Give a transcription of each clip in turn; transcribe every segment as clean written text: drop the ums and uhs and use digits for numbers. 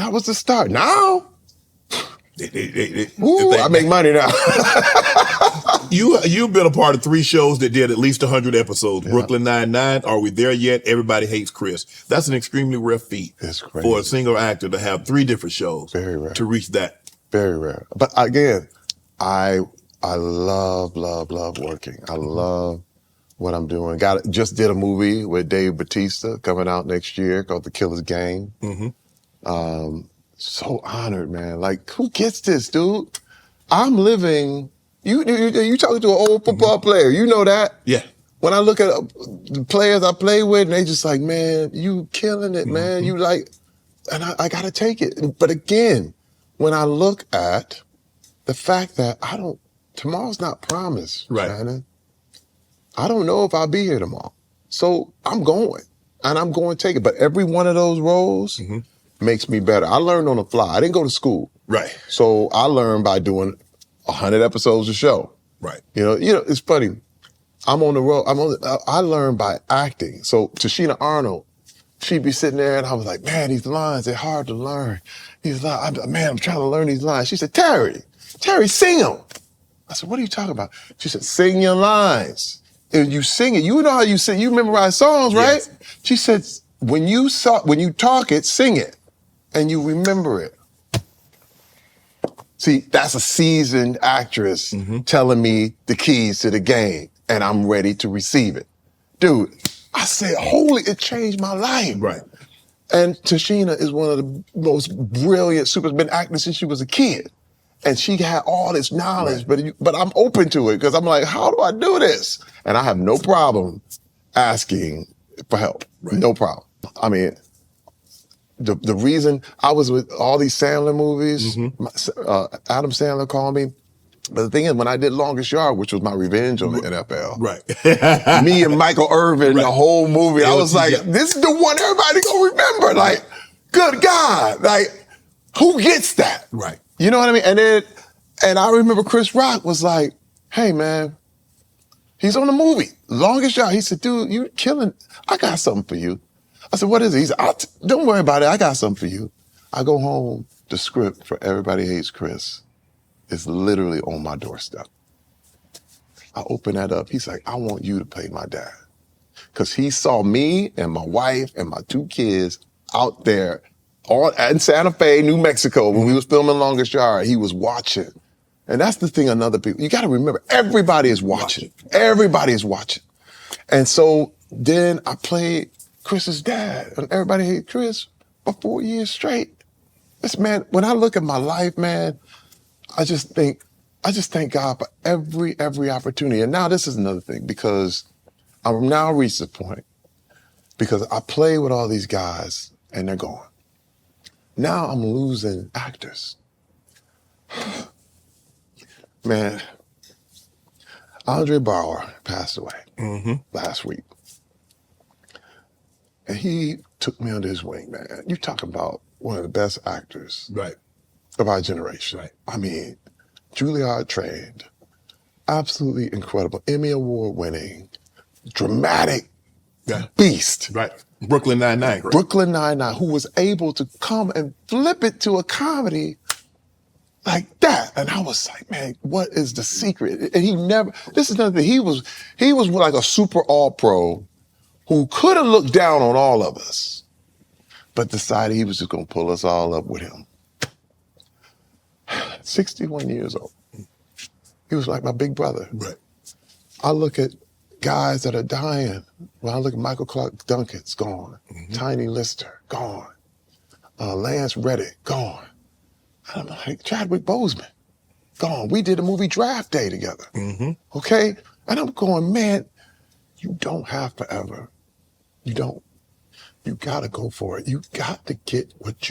That was the start. Now, I make money now. You've been a part of 3 shows that did at least 100 episodes. Yeah. Brooklyn Nine-Nine, Are We There Yet? Everybody Hates Chris. That's an extremely rare feat for a single actor to have 3 different shows. Very rare. To reach that. Very rare. But again, I love working. I love what I'm doing. Just did a movie with Dave Bautista coming out next year called The Killer's Game. So honored, man. Like, who gets this, dude? I'm living. You talking to an old football player. You know that. Yeah. When I look at the players I play with, and they just like, man, you killing it, man. You like, and I got to take it. But again, when I look at the fact that tomorrow's not promised, right, Shannon. I don't know if I'll be here tomorrow. So I'm going, and I'm going to take it. But every one of those roles makes me better. I learned on the fly. I didn't go to school. Right. So I learned by doing 100 episodes a show. Right. You know, it's funny. I'm on the road. I learned by acting. So Tichina Arnold, she'd be sitting there and I was like, man, these lines, they're hard to learn. These lines, I'm trying to learn these lines. She said, Terry, sing them. I said, what are you talking about? She said, sing your lines. And you sing it. You know how you sing. You memorize songs, right? Yes. She said, when you talk it, sing it. And you remember it. See, that's a seasoned actress telling me the keys to the game, and I'm ready to receive it. Dude, I said, it changed my life. Right. And Tichina is one of the most brilliant been acting since she was a kid. And she had all this knowledge, but I'm open to it because I'm like, how do I do this? And I have no problem asking for help. Right. No problem. I mean, the reason I was with all these Sandler movies, Adam Sandler called me. But the thing is, when I did Longest Yard, which was my revenge on the NFL, right? Me and Michael Irvin, the whole movie, I was like, this is the one everybody gonna remember. Like, good God, like, who gets that? Right. You know what I mean? And I remember Chris Rock was like, hey man, he's on the movie, Longest Yard. He said, dude, you killing, I got something for you. I said, what is it? He said, don't worry about it, I got something for you. I go home, the script for Everybody Hates Chris is literally on my doorstep. I open that up, he's like, I want you to play my dad. Because he saw me and my wife and my 2 kids out there in Santa Fe, New Mexico, when we was filming Longest Yard. He was watching. And that's the thing you gotta remember, everybody is watching. Everybody is watching. And so then I played Chris's dad, and Everybody Hates Chris for 4 years straight. This man, when I look at my life, man, I just thank God for every opportunity. And now this is another thing, because I'm now reached the point, because I play with all these guys and they're gone. Now I'm losing actors. Man, Andre Bauer passed away last week. And he took me under his wing, man. You talk about one of the best actors of our generation. Right. I mean, Juilliard trained, absolutely incredible, Emmy Award winning, dramatic beast. Right. Brooklyn Nine-Nine. Correct? Brooklyn Nine-Nine, who was able to come and flip it to a comedy like that. And I was like, man, what is the secret? And this is another thing, he was like a super all-pro who could have looked down on all of us, but decided he was just gonna pull us all up with him. 61 years old. He was like my big brother. Right. I look at guys that are dying. When I look at Michael Clark Duncan's gone. Tiny Lister, gone. Lance Reddick, gone. And I'm like, Chadwick Boseman, gone. We did a movie Draft Day together. Okay? And I'm going, man, you don't have forever. You don't. You gotta go for it. You got to get what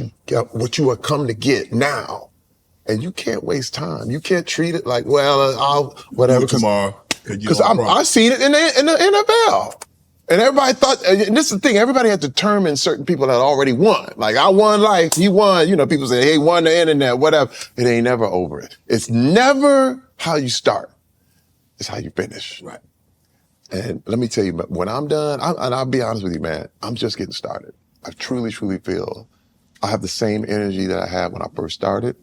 you are come to get now. And you can't waste time. You can't treat it like, well, I'll whatever. Do it tomorrow. Because I've seen it in the NFL. And everybody thought, and this is the thing, everybody had determined certain people that already won. Like, I won life, he won. You know, people say, hey, won the internet, whatever. It ain't never over it. It's never how you start. It's how you finish. Right. And let me tell you, when I'm done, and I'll be honest with you, man, I'm just getting started. I truly, truly feel I have the same energy that I had when I first started.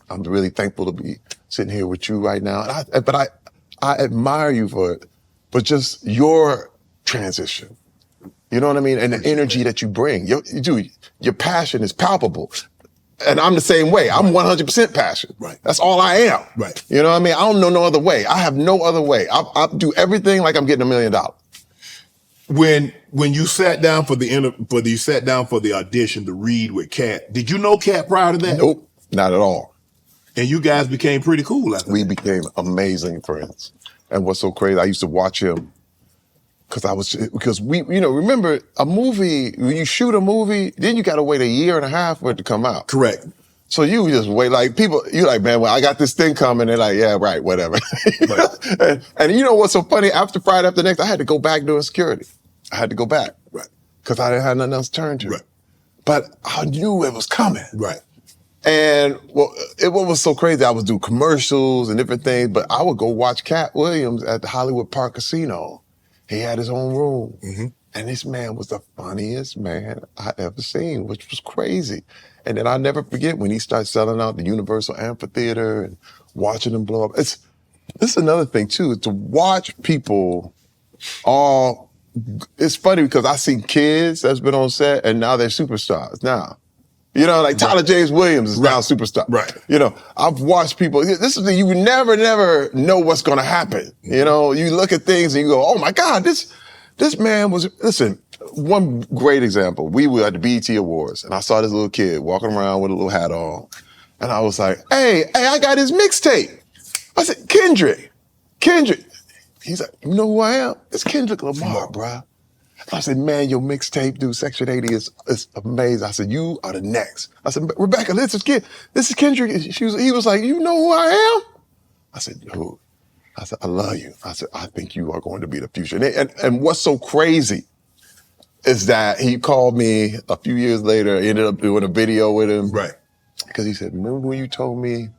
I'm really thankful to be sitting here with you right now. But I admire you for it, but just your transition. You know what I mean? And the energy that you bring. Your passion is palpable. And I'm the same way. I'm 100% passion. Right. That's all I am. Right. You know what I mean? I don't know no other way. I have no other way. I do everything like I'm getting $1 million. When you sat down for the audition to read with Katt, did you know Katt prior to that? Nope, not at all. And you guys became pretty cool after We that. became amazing friends. And what's so crazy, I used to watch him because we, remember a movie, when you shoot a movie, then you got to wait 1.5 years for it to come out. Correct. So you just wait, like people, you like, man, well, I got this thing coming. They're like, yeah, right, whatever. Right. and you know what's so funny? After Friday After Next, I had to go back doing security. I had to go back. Right. Because I didn't have nothing else to turn to. Right. But I knew it was coming. Right. And what was so crazy, I would do commercials and different things, but I would go watch Katt Williams at the Hollywood Park Casino. He had his own room. Mm-hmm. And this man was the funniest man I ever seen, which was crazy. And then I'll never forget when he started selling out the Universal Amphitheater and watching them blow up. This is another thing too, to watch people all, it's funny because I see kids that's been on set and now they're superstars now. You know, like Tyler James Williams is now a superstar. Right. You know, I've watched people, this is the thing, you would never know what's going to happen. You know, you look at things and you go, oh my God, this man was, listen, one great example. We were at the BET Awards and I saw this little kid walking around with a little hat on. And I was like, hey, I got his mixtape. I said, Kendrick. He's like, you know who I am? It's Kendrick Lamar, bruh. I said, man, your mixtape, dude, Section 80 is amazing. I said, you are the next. I said, Rebecca, this is Kendrick. He was like, you know who I am? I said, dude. I said, I love you. I said, I think you are going to be the future. And what's so crazy is that he called me a few years later, ended up doing a video with him. Right. Because he said, remember when you told me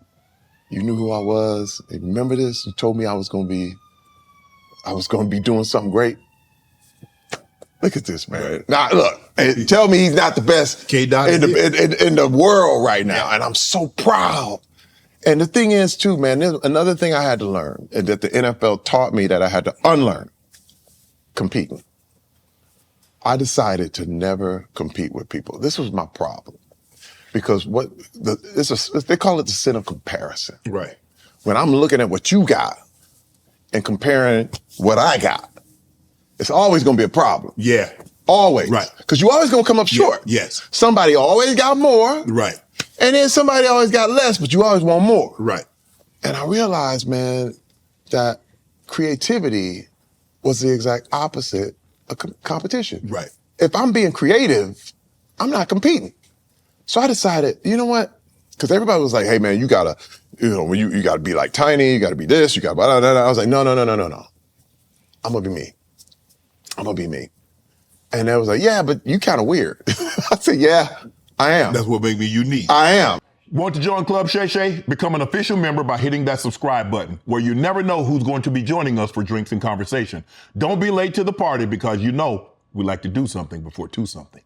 you knew who I was? And remember this? You told me I was going to be doing something great. Look at this, man. Now, look, tell me he's not the best in the world right now. Yeah. And I'm so proud. And the thing is, too, man, there's another thing I had to learn and that the NFL taught me that I had to unlearn, competing. I decided to never compete with people. This was my problem. Because they call it the sin of comparison. Right. When I'm looking at what you got and comparing what I got, it's always going to be a problem. Yeah. Always. Right. Because you always going to come up short. Yeah. Yes. Somebody always got more. Right. And then somebody always got less, but you always want more. Right. And I realized, man, that creativity was the exact opposite of competition. Right. If I'm being creative, I'm not competing. So I decided, you know what? Because everybody was like, hey, man, you got to, you got to be like Tiny, you got to be this, you got to blah, blah, blah. I was like, no. I'm going to be me. I'm going to be me. And they was like, yeah, but you kind of weird. I said, yeah, I am. That's what made me unique. I am. Want to join Club Shay Shay? Become an official member by hitting that subscribe button, where you never know who's going to be joining us for drinks and conversation. Don't be late to the party because we like to do something before two something.